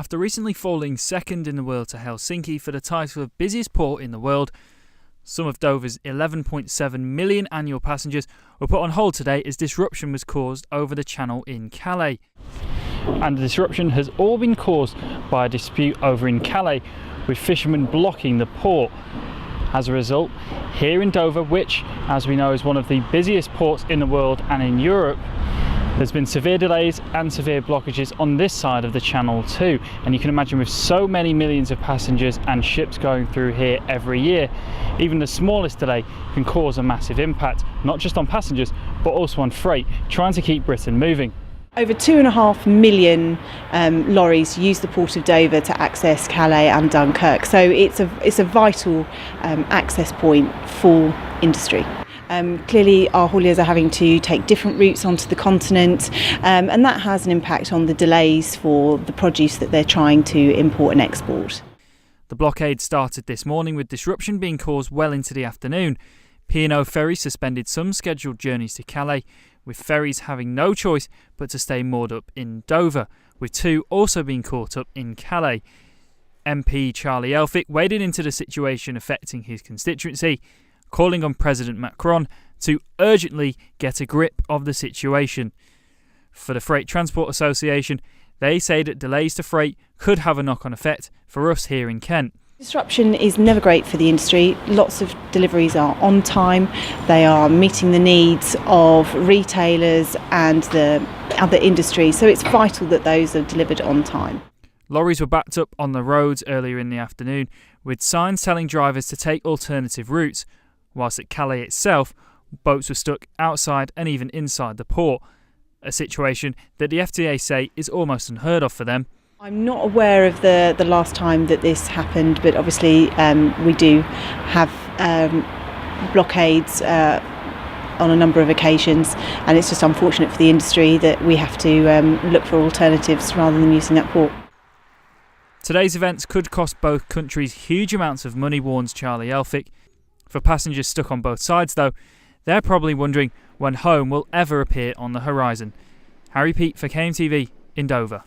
After recently falling second in the world to Helsinki for the title of busiest port in the world, some of Dover's 11.7 million annual passengers were put on hold today as disruption was caused over the channel in Calais. And the disruption has all been caused by a dispute over in Calais, with fishermen blocking the port. As a result, here in Dover, which, as we know, is one of the busiest ports in the world and in Europe, there's been severe delays and severe blockages on this side of the channel too. And you can imagine, with so many millions of passengers and ships going through here every year, even the smallest delay can cause a massive impact, not just on passengers, but also on freight, trying to keep Britain moving. Over 2.5 million lorries use the port of Dover to access Calais and Dunkirk, so it's a vital access point for industry. Clearly our hauliers are having to take different routes onto the continent, and that has an impact on the delays for the produce that they're trying to import and export. The blockade started this morning, with disruption being caused well into the afternoon. P&O Ferries suspended some scheduled journeys to Calais, with Ferries having no choice but to stay moored up in Dover, with two also being caught up in Calais. MP Charlie Elphicke waded into the situation affecting his constituency, calling on President Macron to urgently get a grip of the situation. For the Freight Transport Association, they say that delays to freight could have a knock-on effect for us here in Kent. Disruption is never great for the industry. Lots of deliveries are on time. They are meeting the needs of retailers and the other industry, so it's vital that those are delivered on time. Lorries were backed up on the roads earlier in the afternoon, with signs telling drivers to take alternative routes, whilst at Calais itself, boats were stuck outside and even inside the port, a situation that the FTA say is almost unheard of for them. I'm not aware of the last time that this happened, but obviously we do have blockades on a number of occasions, and it's just unfortunate for the industry that we have to look for alternatives rather than using that port. Today's events could cost both countries huge amounts of money, warns Charlie Elphicke. For passengers stuck on both sides, though, they're probably wondering when home will ever appear on the horizon. Harry Pete for KMTV in Dover.